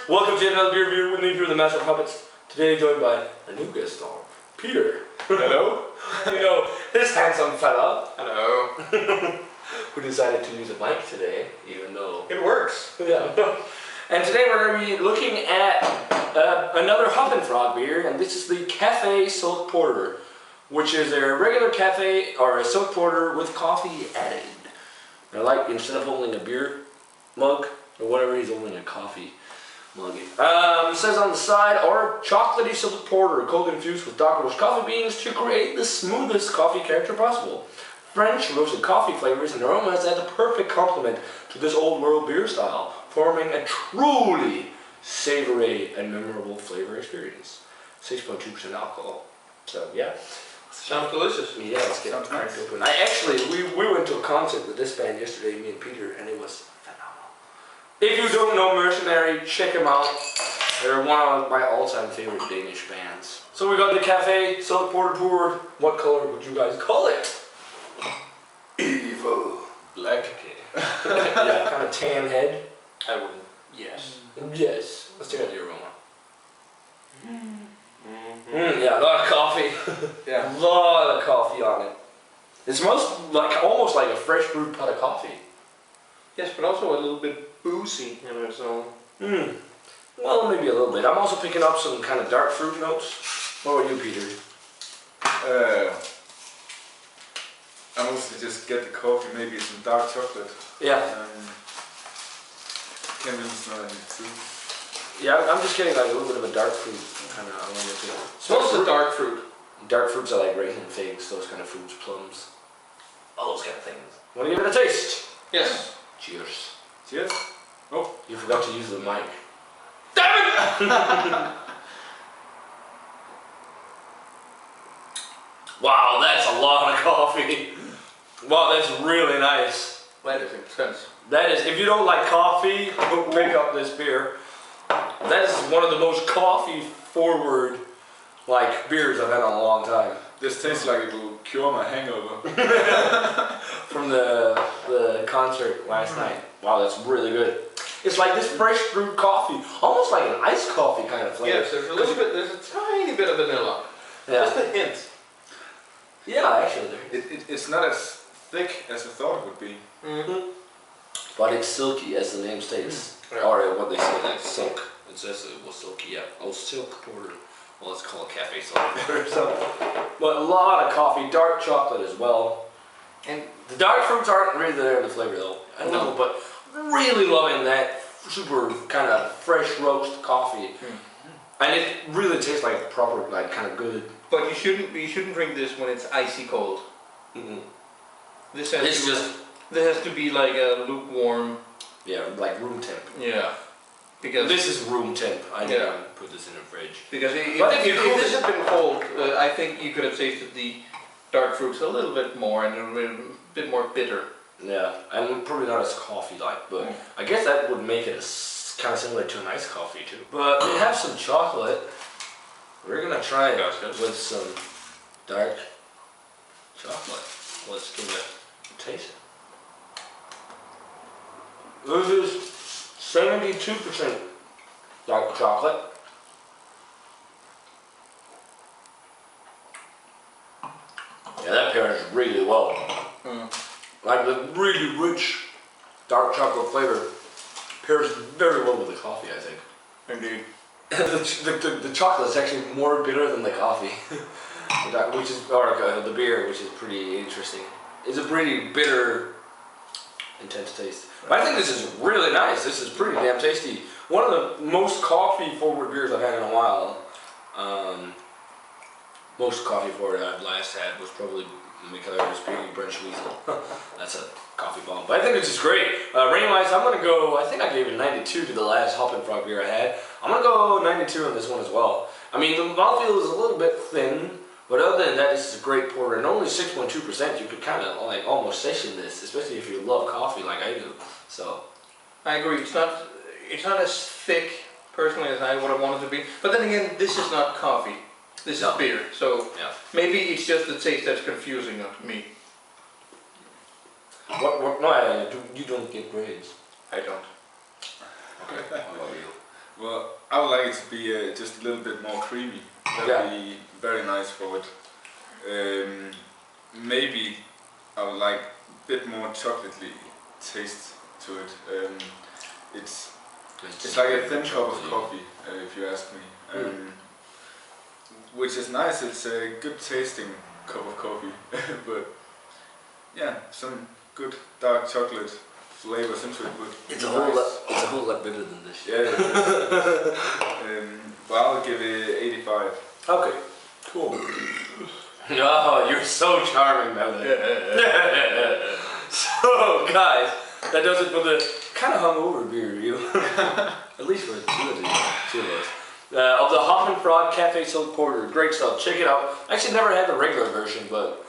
Welcome to another beer review with me, Peter, the Master of Puppets. Today joined by a new guest star, Peter. Hello. You know, this handsome fella. Hello. Who decided to use a mic today, even though... It works. Yeah. And today we're going to be looking at another Hoppin beer, and this is the Café Silk Porter, which is a regular cafe or a silk porter with coffee added. And like, instead of holding a beer mug or whatever, he's holding a coffee mug. It says on the side, our chocolatey silk porter, cold infused with dark roast coffee beans to create the smoothest coffee character possible. French roasted coffee flavors and aromas add the perfect complement to this old world beer style, forming a truly savory and memorable flavor experience. 6.2% alcohol. So yeah. Sounds delicious. Yeah, let's get cracked open. We went to a concert with this band yesterday, me and Peter, and it was phenomenal. If you don't know Mercenary, check them out. They're one of my all-time favorite Danish bands. So we got the Café Silk Porter poured. What color would you guys call it? Evil. Black. Yeah, kind of tan head. I wouldn't. Yes. Yes. Let's check out the aroma. Yeah, a lot of coffee. Yeah. A lot of coffee on it. It smells like almost like a fresh brewed pot of coffee. Yes, but also a little bit boozy, you know, so... Well, maybe a little bit. I'm also picking up some kind of dark fruit notes. What about you, Peter? I mostly just get the coffee, maybe some dark chocolate. Yeah. Can't really smell any too. Yeah, I'm just getting like a little bit of a dark fruit kind of aroma to it. Smells the dark fruit. Dark fruits are like raisin figs, those kind of fruits, plums. All those kind of things. Want to give it a taste? Yes. Cheers. Cheers. Oh. You forgot to use the mic. Damn it! Wow, that's a lot of coffee. Wow, that's really nice. That is intense. That is, if you don't like coffee, pick up this beer. That is one of the most coffee-forward like beers I've had in a long time. This tastes like it will cure my hangover. From the concert last night. Wow, that's really good. It's like this fresh brewed coffee, almost like an iced coffee kind of flavor. Yes, there's a little bit, there's a tiny bit of vanilla. Yeah. Just a hint. Yeah, actually there. It's not as thick as I thought it would be. But it's silky, as the name states. Yeah. Or what they say, like silk. It says it was silky, yeah. Oh, silk porter. Well, let's call it Café Silk Porter. But a lot of coffee, dark chocolate as well. And the dark fruits aren't really there in the flavor though. I don't know, but really loving that super kind of fresh roast coffee. And it really tastes like proper, like kind of good. But you shouldn't drink this when it's icy cold. This has to be like a lukewarm. Yeah, like room temp. Yeah. Because this is room temp. I didn't put this in a fridge. Because if this had been cold, I think you could have tasted the dark fruits a little bit more and a bit more bitter. Yeah, and probably not as coffee-like, but I guess that would make it kind of similar to an iced coffee too. But we have some chocolate. We're gonna try it with some dark chocolate. Let's give it a taste. This is 72% dark chocolate. Yeah, that pairs really well. Like the really rich dark chocolate flavor pairs very well with the coffee, I think. Indeed. The chocolate is actually more bitter than the coffee, which is, or the beer, which is pretty interesting. It's a pretty bitter, intense taste. But I think this is really nice. This is pretty damn tasty. One of the most coffee-forward beers I've had in a while. Most coffee-forward I've last had was probably Michaela's Brunch Weasel. That's a coffee bomb. But I think this is great. Rating-wise, I'm gonna go. I think I gave it 92 to the last Hoppin beer I had. I'm gonna go 92 on this one as well. I mean, the mouthfeel is a little bit thin. But other than that, this is a great porter, and only 6.2%. You could kind of like almost session this, especially if you love coffee like I do. So, I agree. It's not as thick personally as I would have wanted to be. But then again, this is not coffee. This is beer. So maybe it's just the taste that's confusing me. No, you don't get grades. I don't. Okay. How about you? Well, I would like it to be just a little bit more creamy. That would be very nice for it. Maybe I would like a bit more chocolatey taste to it. It's like a thin cup of coffee, if you ask me. Which is nice. It's a good tasting cup of coffee, but yeah, some good dark chocolate flavors into it. But it's a whole lot better than this. Yeah. But I'll give it 85. Okay, cool. Oh, you're so charming, Melody. So, guys, that does it for the kind of hungover beer review. At least for two of us. Of the Hoppin Café Silk Porter. Great stuff. Check it out. I actually never had the regular version, but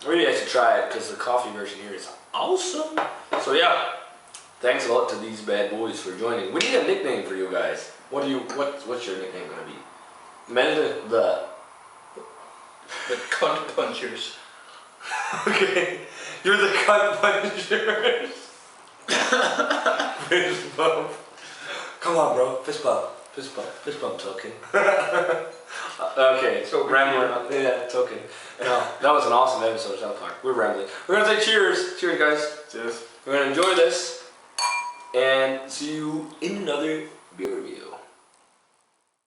really I should try it because the coffee version here is awesome. So yeah, thanks a lot to these bad boys for joining. We need a nickname for you guys. What's your nickname gonna be? Mende the cunt punchers. Okay, you're the cunt punchers. Fist bump. Come on, bro. Fist bump. Fist bump token. Okay, so rambling. Yeah, token. No, that was an awesome episode of South Park. We're rambling. We're gonna say cheers. Cheers, guys. Cheers. We're gonna enjoy this and see you in another beer review.